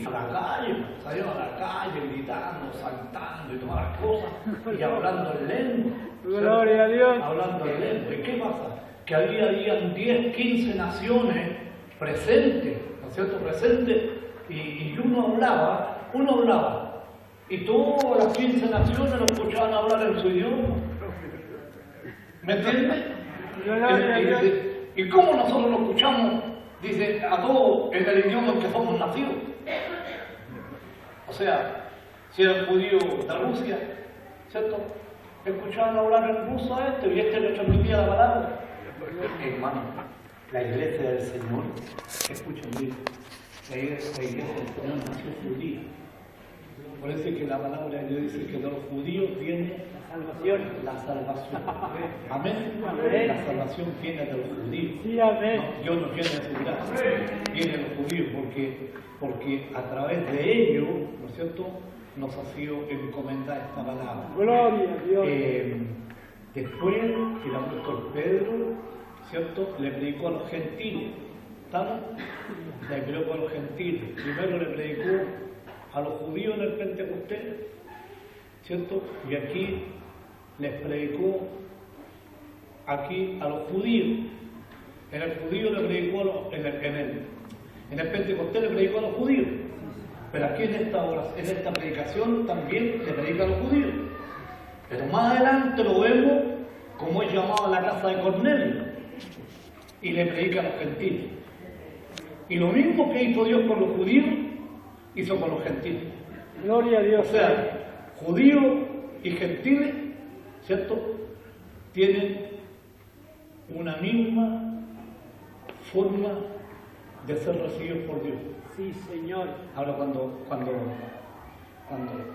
y a la calle, salieron a la calle gritando, saltando y todas las cosas, y hablando en lengua. Gloria a Dios. Hablando en lengua. ¿Y qué pasa? Que habían 10, 15 naciones presentes, ¿no es cierto? Presentes, y uno hablaba, y todas las 15 naciones lo escuchaban hablar en su idioma. ¿Me entiendes? ¿Y cómo nosotros lo escuchamos? Dice, a todos en el idioma en que somos nacidos. O sea, si era judío de Rusia, ¿cierto? Escuchaban hablar en ruso a este y este le transmitía la palabra. Hermano, la iglesia del Señor, escuchen bien, la iglesia del Señor nació judía. Por eso es que la palabra de Dios dice que de los judíos viene la salvación. Amén. La salvación viene de los judíos. Sí, amén. No, Dios nos viene a asegurar. Viene de los judíos porque a través de ellos, ¿no es cierto?, nos ha sido encomendada esta palabra. Gloria a Dios. Después el apóstol Pedro, ¿cierto?, le predicó a los gentiles. ¿Estamos? Le predicó a los gentiles. Primero le predicó a los judíos en el Pentecostés, ¿cierto? Y aquí les predicó aquí a los judíos. En el judío le predicó en el Pentecostés le predicó a los judíos. Pero aquí en esta predicación también le predica a los judíos. Pero más adelante lo vemos como es llamado a la casa de Cornelio y le predica a los gentiles. Y lo mismo que hizo Dios con los judíos, hizo con los gentiles. Gloria a Dios. O sea, judíos y gentiles, ¿cierto?, tienen una misma forma de ser recibidos por Dios. Sí, Señor. Ahora cuando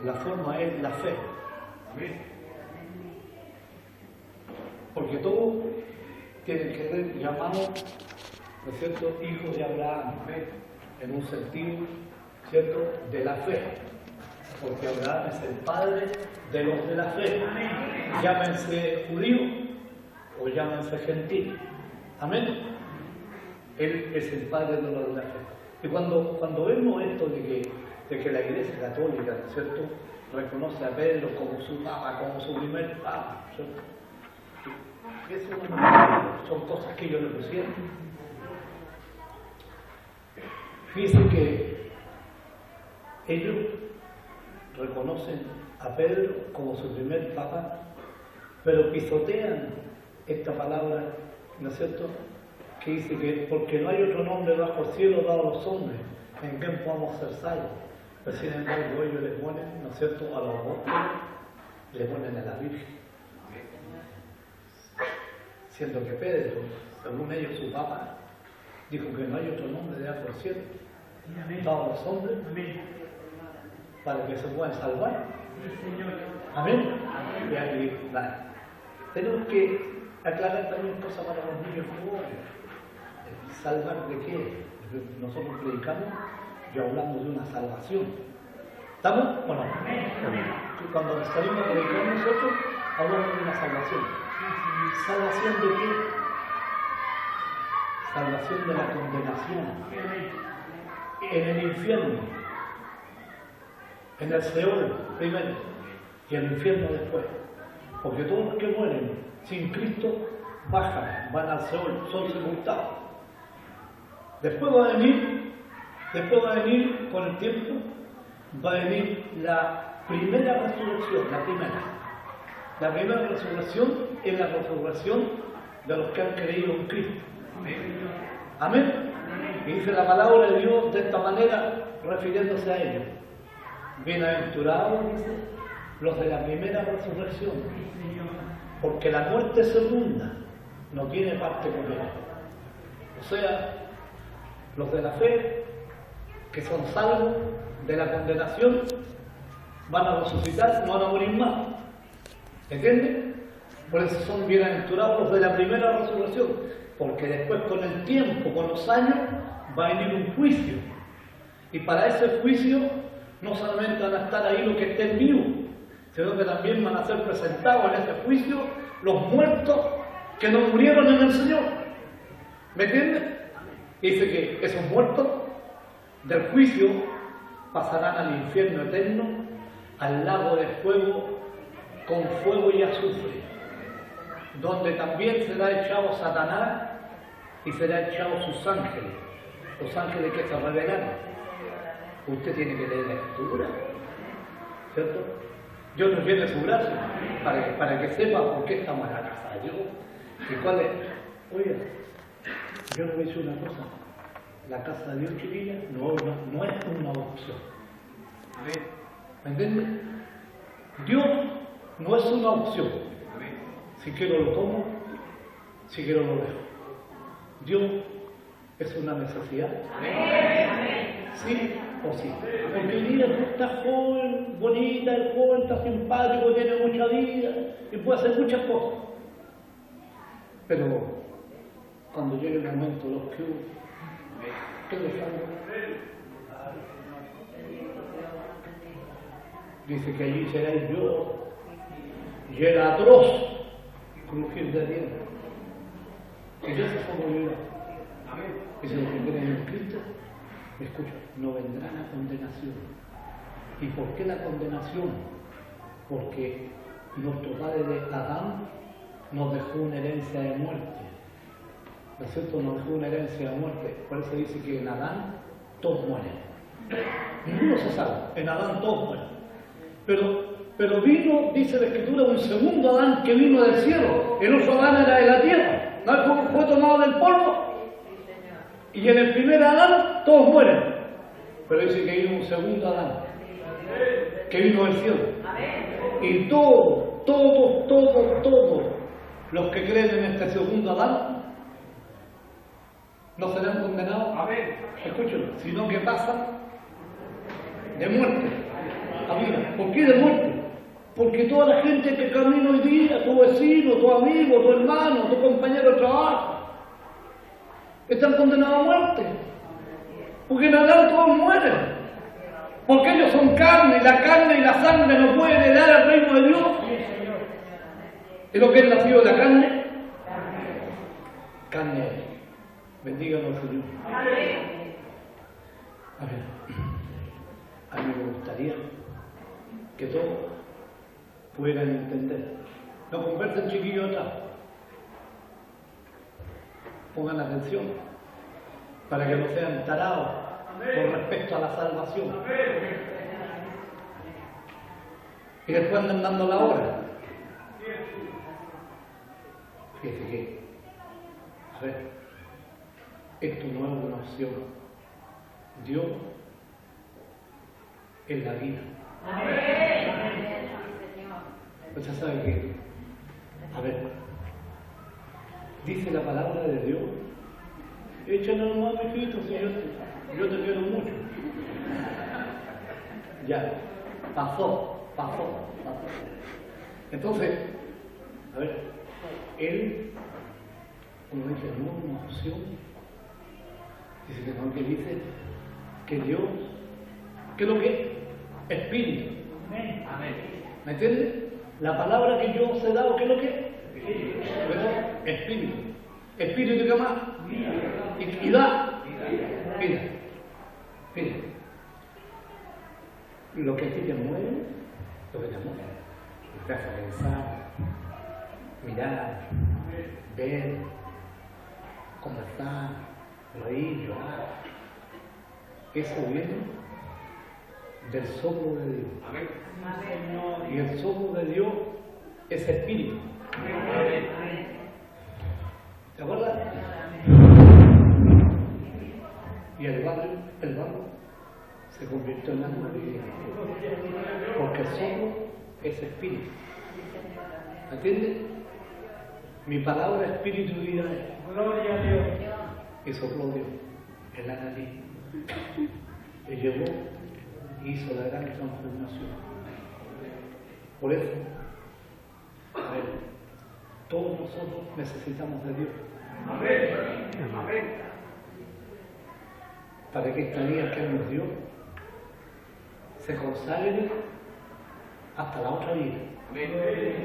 la forma es la fe. Porque todos tienen que ser llamados, ¿no es cierto?, hijos de Abraham, en un sentido, ¿cierto?, de la fe. Porque Abraham es el padre de los de la fe. Llámense judíos o llámense gentiles. Amén. Él es el padre de los de la fe. Y cuando vemos esto de que la Iglesia Católica, ¿no es cierto?, reconoce a Pedro como su papa, como su primer papa, ¿cierto?, eso no son cosas que ellos le pusieron. Fíjense que ellos reconocen a Pedro como su primer papa, pero pisotean esta palabra, ¿no es cierto?, que dice que porque no hay otro nombre bajo el cielo dado a los hombres en quien podamos ser salvos. Pero sin embargo ellos les ponen, ¿no es cierto?, a los apóstoles, le ponen a la Virgen. Siendo que Pedro, según ellos su papa, dijo que no hay otro nombre debajo del cielo dado a los hombres para que se puedan salvar. Amén. Y aquí, tenemos que aclarar también cosas para los niños jóvenes. ¿Salvar de qué? Nosotros predicamos y hablamos de una salvación. ¿Estamos o no? Cuando salimos a predicar nosotros, hablamos de una salvación. ¿Salvación de qué? Salvación de la condenación. En el infierno. En el Seol primero y el infierno después. Porque todos los que mueren sin Cristo bajan, van al Seol, son sepultados. Después va a venir con el tiempo, va a venir la primera resurrección, La primera resurrección es la resurrección de los que han creído en Cristo. Amén. Y dice la palabra de Dios de esta manera, refiriéndose a ellos. Bienaventurados, dice, los de la primera resurrección, porque la muerte segunda no tiene parte con él. O sea, los de la fe, que son salvos de la condenación, van a resucitar, no van a morir más. ¿Entienden? Por eso son bienaventurados los de la primera resurrección, porque después con el tiempo, con los años, va a venir un juicio. Y para ese juicio no solamente van a estar ahí los que estén vivos, sino que también van a ser presentados en ese juicio los muertos que no murieron en el Señor. ¿Me entienden? Dice que esos muertos del juicio pasarán al infierno eterno, al lago de fuego, con fuego y azufre, donde también será echado Satanás y será echado sus ángeles, los ángeles que se rebelaron. Usted tiene que leer la Escritura, ¿cierto? Dios nos lleve su brazo para que sepa por qué estamos en la casa de Dios y cuál es. Oiga, yo le voy a decir una cosa: la casa de Dios, chiquilla, no es una opción. ¿Me entiendes? Dios no es una opción. Si quiero lo tomo, si quiero lo dejo. Dios es una necesidad. ¿Sí o sí? Porque el día tú estás joven, bonita, el joven está simpático, tiene mucha vida y puede hacer muchas cosas. Pero cuando llegue el momento de los que ¿qué le falta? Dice que allí seréis yo y el atroz crujir de dientes. Y yo sé cómo yo. Dice: los que creen en Cristo, escucha, no vendrán a condenación. ¿Y por qué la condenación? Porque nuestro padre de Adán nos dejó una herencia de muerte. ¿No es cierto? Nos dejó una herencia de muerte. Por eso dice que en Adán todos mueren. Ninguno se salva. En Adán todos mueren. Pero vino, dice la Escritura, un segundo Adán que vino del cielo. El otro Adán era de la tierra. ¿No? Fue tomado del polvo. Y en el primer Adán todos mueren. Pero dice que vino un segundo Adán que vino del cielo. Y todos los que creen en este segundo Adán no serán condenados, escúchalo, sino que pasan de muerte a vida. ¿Por qué de muerte? Porque toda la gente que camina hoy día, tu vecino, tu amigo, tu hermano, tu compañero de trabajo, están condenados a muerte. Porque en Adán todos mueren. Porque ellos son carne, y la carne y la sangre no pueden heredar al reino de Dios. ¿Y lo que es nacido de la carne? Carne. Bendíganos, Señor. A mí me gustaría que todos pudieran entender. No conversen, chiquillos, atrás. Pongan atención para que no sean tarados con respecto a la salvación. Y después andan dando la hora. Fíjese que, a ver, esto no es una opción. Dios es la vida. Usted sabe que, a ver, dice la palabra de Dios: échale nomás, mijito, si yo te quiero mucho. Ya, pasó. Entonces, a ver, él, como dice, no es una opción. Dice que no, que dice que Dios, que lo que es espíritu. Amén. ¿Me entiendes? La palabra que yo os he dado, ¿qué es lo que es? Espíritu. Espíritu, ¿qué más? Y da vida. Lo que a ti te mueve, te hace pensar, mirar, ver, conversar, reír, llorar. Eso viene del soplo de Dios. Amén. Y el soplo de Dios es espíritu. Amén. ¿Te acuerdas? Y el barro se convirtió en alma divina. Porque el soplo es espíritu. ¿Me entiendes? Mi palabra espíritu y vida es. Gloria a Dios. Y sopló Dios en la nariz. Y llevó y hizo la gran transformación. Por eso, a ver, todos nosotros necesitamos de Dios. Amén. Para que esta vida que nos dio se consagre hasta la otra vida.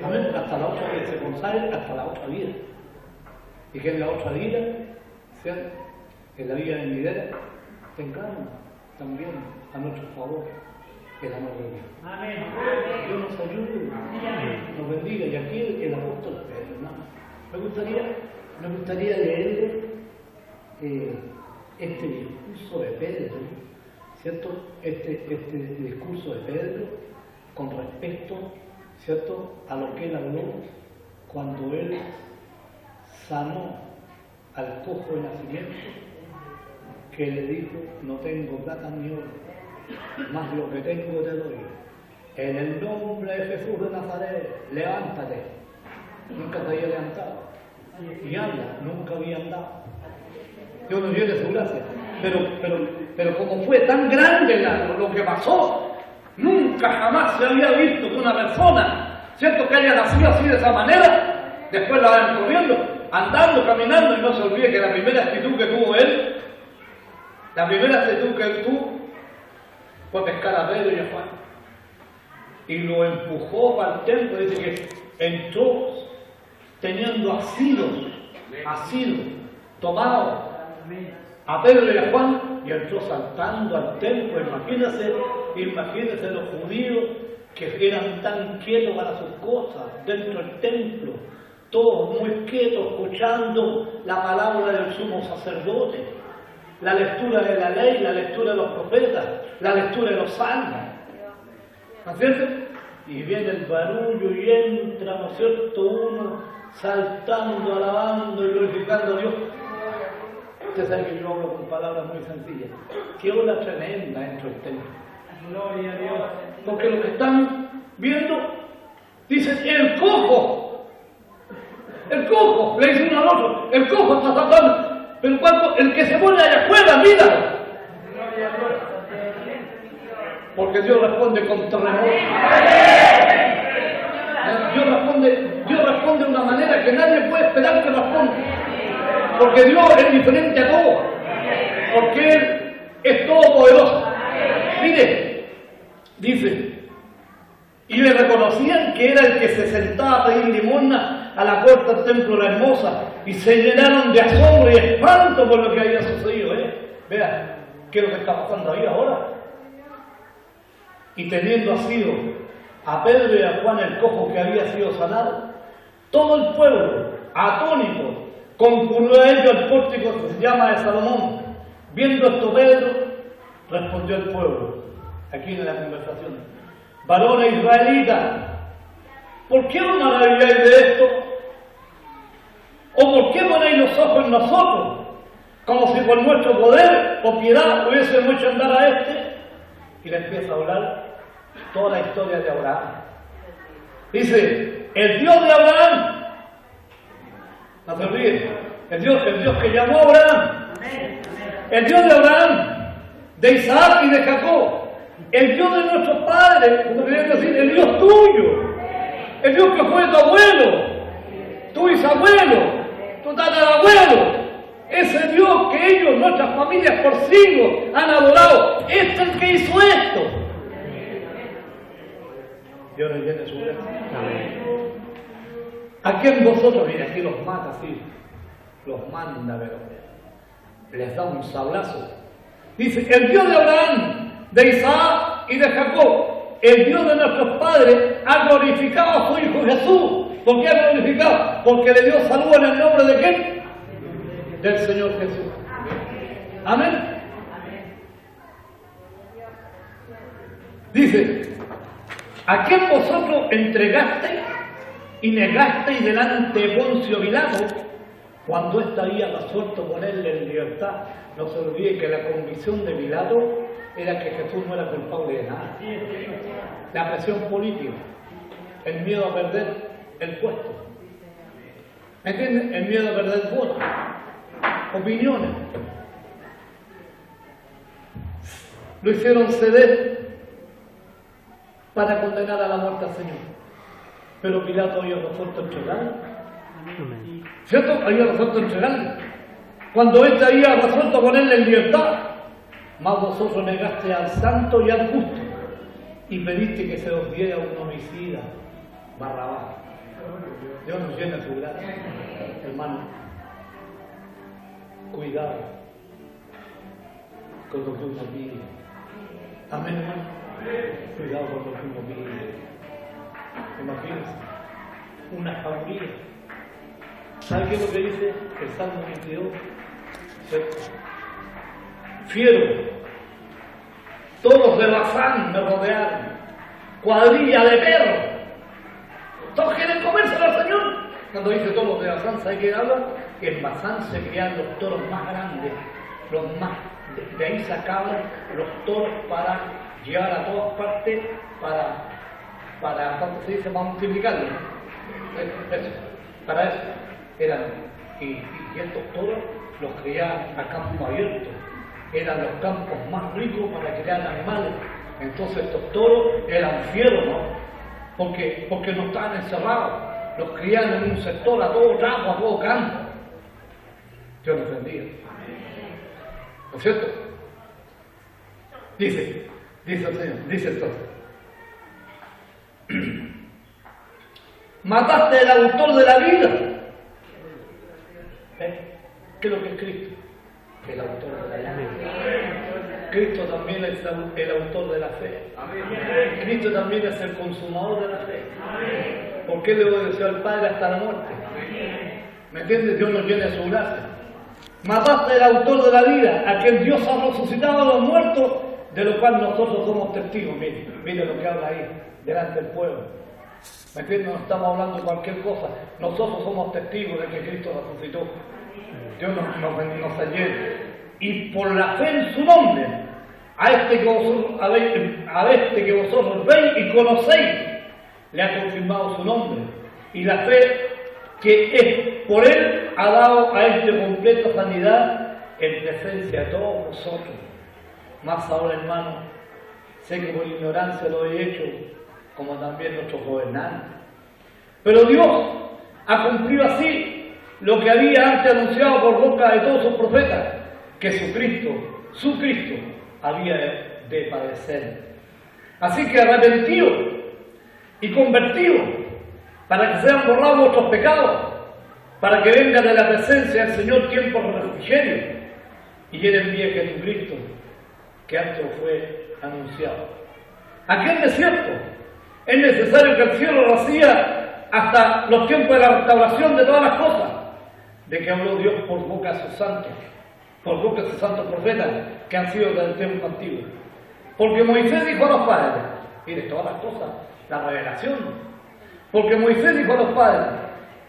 Amén. Hasta la otra vida, se consagre hasta la otra vida. Y que en la otra vida sea en la vida venidera tengamos también a nuestro favor el amor de Dios. Amén. Dios nos ayude, nos bendiga. Y aquí el apóstol Pedro, hermano. Me gustaría leerle este discurso de Pedro, ¿cierto? Este discurso de Pedro con respecto, ¿cierto?, a lo que él habló cuando él sanó al cojo de nacimiento, que le dijo: no tengo plata ni oro, más lo que tengo te doy. En el nombre de Jesús de Nazaret, levántate. Nunca te había levantado. Y habla, nunca había andado. Dios nos lleve su gracia. Pero como fue tan grande lo que pasó, nunca jamás se había visto que una persona, ¿cierto?, que haya nacido así de esa manera, después la van corriendo, andando, caminando. Y no se olvide que la primera actitud que tuvo él, la primera actitud que él tuvo, fue pescar a Pedro y a Juan. Y lo empujó para el templo. Dice que entró teniendo asilos, tomados a Pedro y a Juan, y entró saltando al templo. Imagínense los judíos que eran tan quietos para sus cosas dentro del templo, todos muy quietos, escuchando la palabra del sumo sacerdote, la lectura de la ley, la lectura de los profetas, la lectura de los salmos. ¿No es cierto? Y viene el barullo y entra, ¿no es cierto?, uno saltando, alabando y glorificando a Dios. Usted sabe que yo hablo con palabras muy sencillas. Qué ola tremenda dentro del templo. Gloria a Dios. Porque lo que están viendo, dicen: el cojo, le dice uno al otro, el cojo está saltando. Pero cuando el que se pone allá afuera, míralo. Gloria a Dios. Porque Dios responde con terremoto. Dios responde de una manera que nadie puede esperar que responda. Porque Dios es diferente a todo. Porque Él es todopoderoso. Mire, dice: y le reconocían que era el que se sentaba a pedir limosna a la puerta del templo de la Hermosa, y se llenaron de asombro y espanto por lo que había sucedido. Vea, ¿qué es lo que está pasando ahí ahora? Y teniendo asido a Pedro y a Juan el cojo que había sido sanado, todo el pueblo, atónito, concurrió a ellos al pórtico que se llama de Salomón. Viendo esto, Pedro respondió al pueblo, aquí en la conversación: varones israelitas, ¿por qué os maravilláis de esto? ¿O por qué ponéis los ojos en nosotros, como si por nuestro poder o piedad hubiésemos hecho andar a este? Y le empieza a hablar toda la historia de Abraham. Dice: el Dios de Abraham, no se olviden, el Dios que llamó a Abraham, el Dios de Abraham, de Isaac y de Jacob, el Dios de nuestros padres, como querían decir, el Dios tuyo, el Dios que fue tu abuelo, tu bisabuelo, tu tatarabuelo, ese Dios que ellos, nuestras familias por siglos han adorado, es el que hizo esto. Dios nos llene su gracia. ¿A quién vosotros? Mira, aquí los mata así, los manda, pero les da un sablazo. Dice: el Dios de Abraham, de Isaac y de Jacob, el Dios de nuestros padres, ha glorificado a su Hijo Jesús. ¿Por qué ha glorificado? Porque le dio salud en el nombre de ¿quién? Del Señor Jesús. Amén. Dice: ¿a quién vosotros entregasteis y negasteis delante de Poncio Pilato cuando éste había resuelto ponerle en libertad? No se olvide que la convicción de Pilato era que Jesús no era culpable de nada. La presión política, el miedo a perder el puesto, ¿me entienden? El miedo a perder votos, opiniones, lo hicieron ceder para condenar a la muerte al Señor. Pero Pilato había resuelto entregarlo, ¿cierto? Había resuelto entregarlo. Cuando éste había resuelto ponerle en libertad, más vosotros negaste al santo y al justo y pediste que se os diera un homicida, Barrabás. Dios nos llena su gracia, hermano. Cuidado con lo que uno pide. Amén, hermano. Cuidado con lo que uno pide. Imagínense, una familia. ¿Sabe qué es lo que dice el Salmo 22? ¿Cierto? Fiero, todos de Bazán me rodearon, cuadrilla de perros, todos quieren comerse al Señor. Cuando dice todos de Bazán, ¿sabe qué habla? Que en Bazán se crían los toros más grandes, los más, de ahí sacaban los toros para llevar a todas partes, para ¿cómo se dice? Para multiplicarlos. Eso, para eso eran, y estos toros los criaban a campo abierto, eran los campos más ricos para criar animales. Entonces estos toros eran fieros, ¿no? Porque no estaban encerrados, los criaban en un sector a todo trapo, a todo campo. Dios los bendiga. ¿No es cierto? Dice el Señor, dice entonces. Mataste al autor de la vida. ¿Qué es lo que es Cristo? El autor de la vida. Cristo también es el autor de la fe. Cristo también es el consumador de la fe. ¿Por qué le obedeció al Padre hasta la muerte? ¿Me entiendes? Dios nos tiene a su gracia. Mataste al autor de la vida, a quien Dios ha resucitado a los muertos, de lo cual nosotros somos testigos. Mire lo que habla ahí, delante del pueblo. ¿Me entiendes? No estamos hablando de cualquier cosa. Nosotros somos testigos de que Cristo resucitó. Dios nos ayude. Y por la fe en su nombre, a este que vosotros veis y conocéis, le ha confirmado su nombre. Y la fe que es por él ha dado a este completa sanidad en presencia de todos vosotros. Más ahora, hermano, sé que por ignorancia lo he hecho, como también nuestros gobernantes. Pero Dios ha cumplido así lo que había antes anunciado por boca de todos sus profetas, que su Cristo, había de padecer. Así que arrepentidos y convertidos, para que sean borrados vuestros pecados, para que venga de la presencia del Señor tiempo de refrigerio, y Él envíe a Jesucristo, que antes fue anunciado. Aquí en desierto es necesario que el cielo lo hacía hasta los tiempos de la restauración de todas las cosas, de que habló Dios por boca de sus santos, por boca de sus santos profetas que han sido del tiempo antiguo. Porque Moisés dijo a los padres, mire, todas las cosas, la revelación. Porque Moisés dijo a los padres,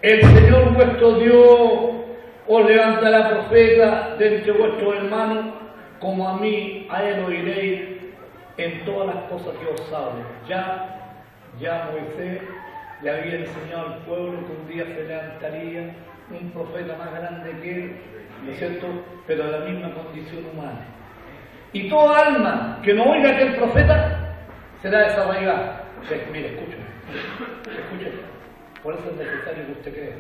el Señor vuestro Dios os levantará profeta de entre vuestros hermanos, como a mí, a él oiréis en todas las cosas que os hable. Ya Moisés le había enseñado al pueblo que un día se levantaría un profeta más grande que él, ¿no es cierto? Pero de la misma condición humana. Y toda alma que no oiga a aquel profeta será desarraigada. Mire, escúcheme. Por eso es necesario que usted crea.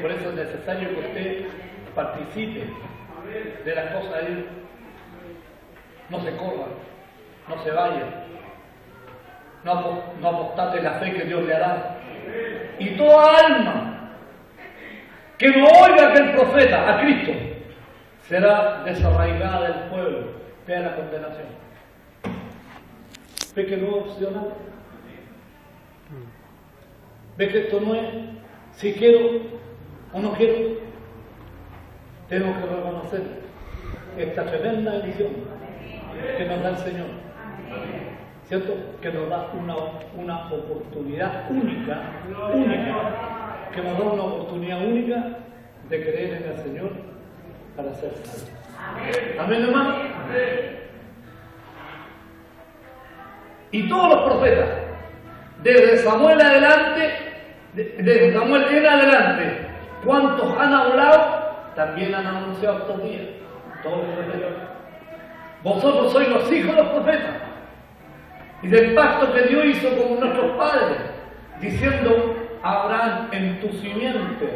Por eso es necesario que usted participe de las cosas de Dios. No se corra, no se vaya, no apostate la fe que Dios le hará. Y toda alma que no oiga a aquel profeta, a Cristo, será desarraigada del pueblo, vea la condenación. ¿Ve que no es opcional? ¿Ve que esto no es si quiero o no quiero? Tengo que reconocer esta tremenda bendición que nos da el Señor, ¿cierto? Que nos da una oportunidad única, que nos da una oportunidad única de creer en el Señor para ser salvos. Amén, hermano. Y todos los profetas, desde Samuel en adelante, cuantos han hablado, también han anunciado estos días. Todos los profetas. Vosotros sois los hijos de los profetas, y del pacto que Dios hizo con nuestros padres, diciendo a Abraham, en tu simiente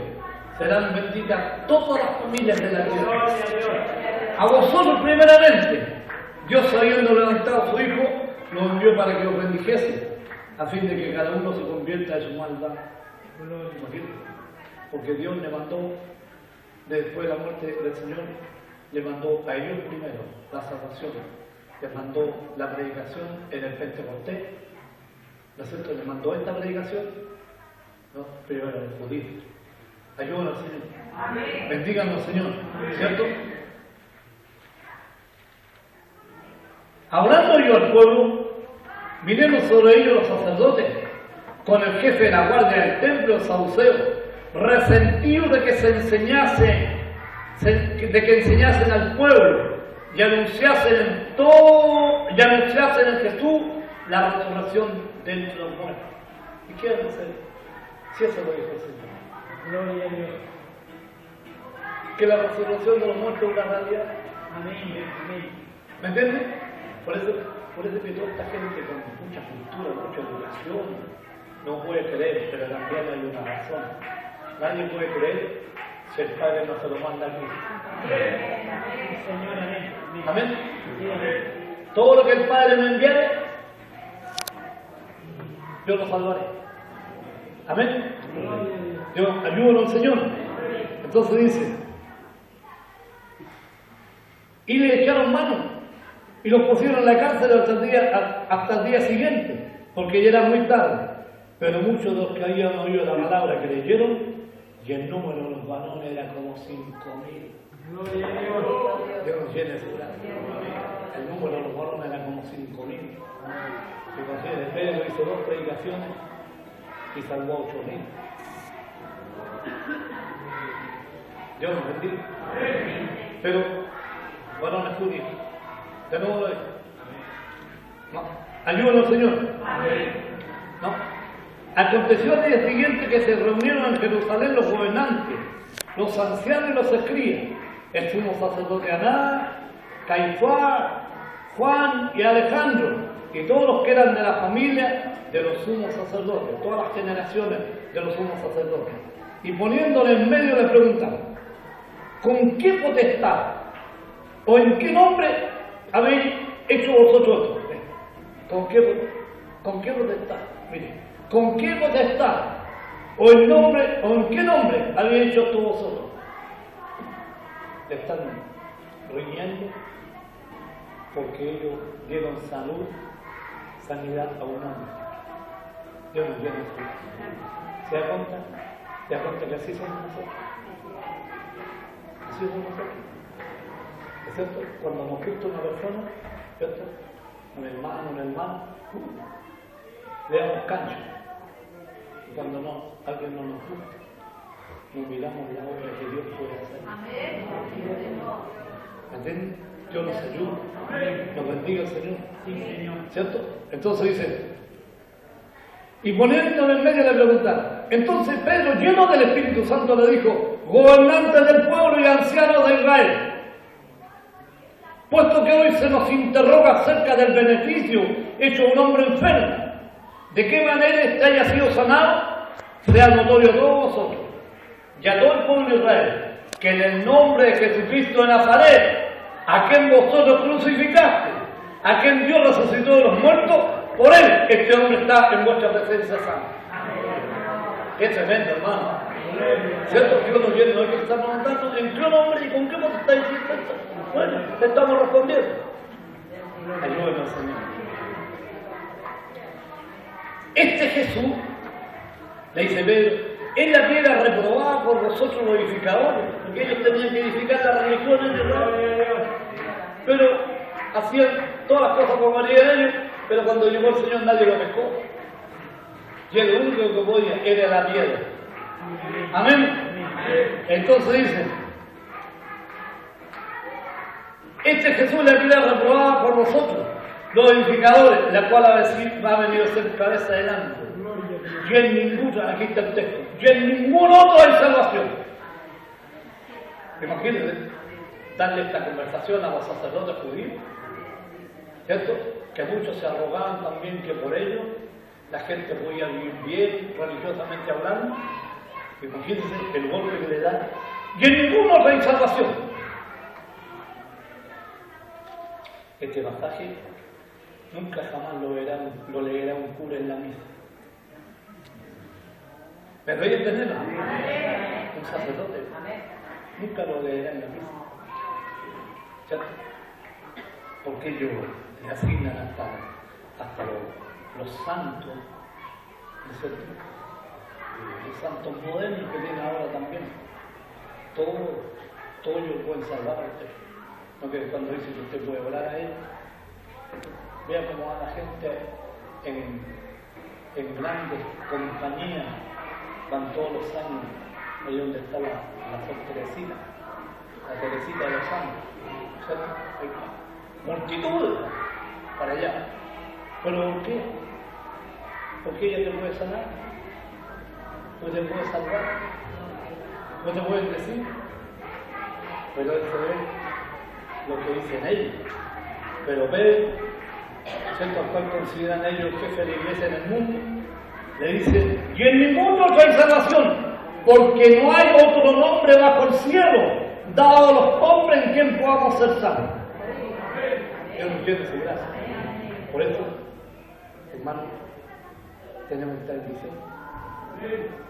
serán benditas todas las familias de la tierra. A vosotros primeramente, Dios habiendo levantado a su Hijo, lo envió para que os bendijese, a fin de que cada uno se convierta de su maldad. Porque Dios le mandó, después de la muerte del Señor, le mandó a ellos primero la salvación, les mandó la predicación en el Pentecostés, ¿no es cierto? Les mandó esta predicación, ¿no? Primero a los judíos. Ayúdanos, Señor. Amén. Bendíganos, Señor, ¿cierto? Hablando yo al pueblo, vinieron sobre ellos los sacerdotes, con el jefe de la guardia del templo, saduceo, resentidos de que enseñasen al pueblo y anunciasen en Jesús la resurrección de entre los muertos. ¿Y qué van a hacer? Si eso lo dijo el Señor. Gloria a Dios. Que la resurrección de los muertos es una realidad. Amén. Amén. ¿Me entiendes? Por eso que toda esta gente con mucha cultura, mucha educación, no puede creer, pero también hay una razón. Nadie puede creer si el Padre no se lo manda aquí. Señor, amén. Amén. Sí, amén. Todo lo que el Padre me enviare, yo lo salvaré. Amén. Yo ayudo al Señor. Entonces dice, y le echaron mano y los pusieron en la cárcel hasta el día siguiente, porque ya era muy tarde. Pero muchos de los que habían oído la palabra creyeron, y el número de los varones era como 5.000. Gloria a Dios. Dios nos llene su gracia. El número de los varones era como 5.000. Imagínate, Pedro hizo 2 predicaciones y salvó a 8.000. Dios nos bendiga. Pero, varones judíos, de nuevo lo dice. No. Ayúdanos, Señor. No. Aconteció al día siguiente que se reunieron en Jerusalén los gobernantes, los ancianos y los escribas, el sumo sacerdote Anás, Caifás, Juan y Alejandro, y todos los que eran de la familia de los sumos sacerdotes, todas las generaciones de los sumos sacerdotes. Y poniéndole en medio le preguntaban, ¿con qué potestad o en qué nombre habéis hecho vosotros esto? ¿Con qué potestad? Mire, ¿con qué potestad o en qué nombre habéis hecho esto vosotros? Le están riñendo porque ellos dieron sanidad a un hombre. Dios nos llena su vida. ¿Se da cuenta? ¿Se da cuenta que así somos nosotros? Así somos nosotros. ¿Es cierto? Cuando nos gusta una persona, ¿cierto? Un hermano, le damos cancha. Y cuando alguien no nos gusta, nos miramos la obra que Dios puede hacer. ¿Me entienden? Dios nos ayuda, nos bendiga el Señor. Sí, Señor. ¿Cierto? Entonces dice, y poniéndole en medio le preguntaron. Entonces Pedro, lleno del Espíritu Santo, le dijo, gobernantes del pueblo y ancianos de Israel, puesto que hoy se nos interroga acerca del beneficio hecho a un hombre enfermo, de qué manera este haya sido sanado, sea notorio a todos vosotros y a todo el pueblo de Israel, que en el nombre de Jesucristo de Nazaret, a quien vosotros crucificaste, a quien Dios resucitó de los muertos, por él este hombre está en vuestra presencia santa. Qué tremendo, hermano. ¿Cierto? Dios nos viene hoy que estamos preguntando en qué nombre y con qué vos estáis diciendo esto. Bueno, te estamos respondiendo. Ayúdenos, Señor. Este Jesús, le dice Pedro, es la piedra reprobada por vosotros los edificadores, porque ellos tenían que edificar la religión en Israel. Pero hacían todas las cosas por María de ellos, pero cuando llegó el Señor nadie lo pescó. Y el único que podía era la piedra. Amén. Entonces dice, este Jesús es la piedra reprobada por vosotros, los edificadores, la cual ha venido a ser cabeza del ángulo. Y en ninguna, aquí está el texto, y en ningún otro hay salvación. Imagínense, darle esta conversación a los sacerdotes judíos, ¿cierto? Que muchos se arrogaban también que por ello la gente podía vivir bien, religiosamente hablando. Imagínense el golpe que le da. Y en ningún otro hay salvación. Este pasaje nunca jamás lo leerá un cura en la misa. ¿Me doy a entenderlo? Un sacerdote nunca lo leerá en la misa. ¿Cierto? Porque ellos le asignan hasta los santos, ¿no es cierto? Los santos modernos que tienen ahora también. Todos ellos pueden salvar a usted. No que cuando dice que usted puede orar a él, vea cómo va la gente en grandes compañías, van todos los años, ahí donde está la Sor Teresita, la Teresita de los Santos, ¿cierto? Ahí está. Multitudes para allá. ¿Pero por qué? Porque ella te puede sanar, no te puede salvar, no te puede decir, pero eso es lo que dicen ellos. Pero Pedro, ¿cierto?, al cual consideran ellos jefe de la iglesia en el mundo, le dice: y en ningún otro hay salvación, porque no hay otro nombre bajo el cielo dado a los hombres en quien podamos ser salvos. Dios nos quiere su gracia. Por eso, hermano, tenemos esta bendición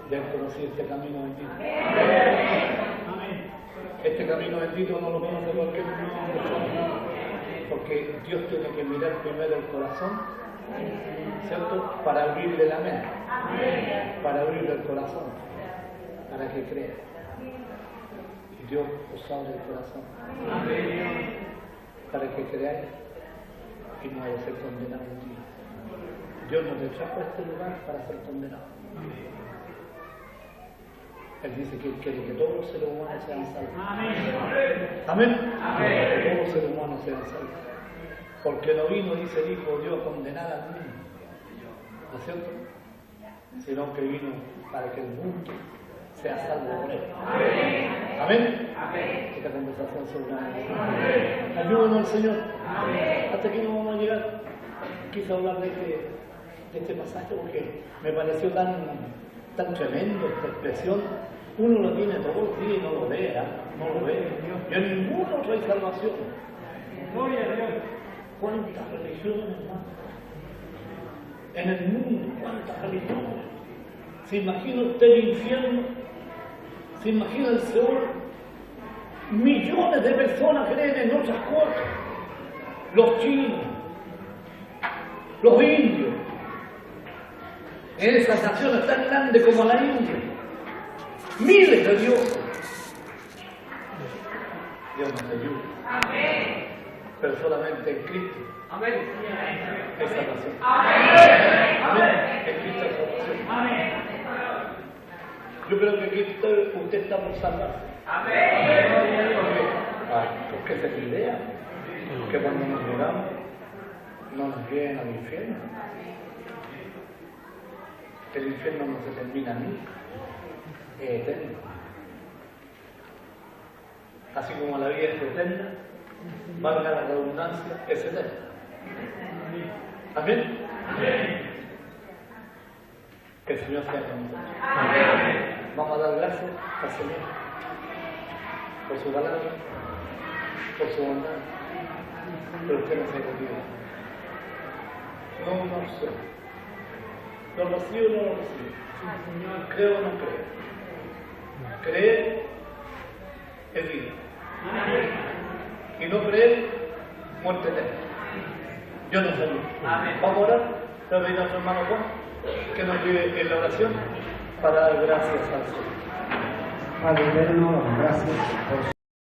de haber conocido este camino bendito. Este camino bendito no lo conoce cualquier persona, porque Dios tiene que mirar primero el corazón, ¿cierto?, para abrirle la mente, para abrirle el corazón, para que crea. Y Dios os abre el corazón para que creáis y no vaya a ser condenado un día. Dios nos trajo a este lugar para ser condenado. Él dice que quiere que todos los seres humanos sean salvos. Amén. Que todos los seres humanos sean salvos. Porque no vino, dice el Hijo de Dios, a condenar al mundo, ¿no es cierto?, sino que vino para que el mundo sea salvo por él. Amén. Esta conversación sobre una... Ayúdanos al Señor. Hasta aquí no vamos a llegar. Quise hablar de este pasaje porque me pareció tan tremendo esta expresión. Uno lo tiene todos los días y no lo ve, no lo ve. Y en ningún otro hay salvación. Gloria a Dios. ¿Cuántas religiones, hermano? En el mundo, ¿cuántas religiones? ¿Se imagina usted el infierno? ¿Se imagina el Seol? Millones de personas creen en otras cosas. Los chinos, los indios, en esas naciones tan grandes como la India, miles de dioses. Dios nos ayude. Amén. Pero solamente en Cristo. Amén. Es salvación. Amén. En Cristo es salvación. Amén. Yo creo que aquí usted está por salvarse. Amén. Porque esa es la idea. Que cuando nos muramos, no nos lleven al infierno. El infierno no se termina nunca. Es eterno. Así como la vida es eterna, valga la redundancia, es eterna. Amén. Que el Señor sea con nosotros. Amén. Vamos a dar gracias al Señor por su palabra, por su bondad, pero usted no se contigo. No sé. ¿Lo recibo o no lo recibo? ¿Creo o no creo? Creer es vida. Y no creer, muerte eterna. Dios nos ayude. Vamos a orar. Le voy a pedir a nuestro hermano Juan que nos ayude en la oración para dar gracias al Señor. Padre eterno, gracias por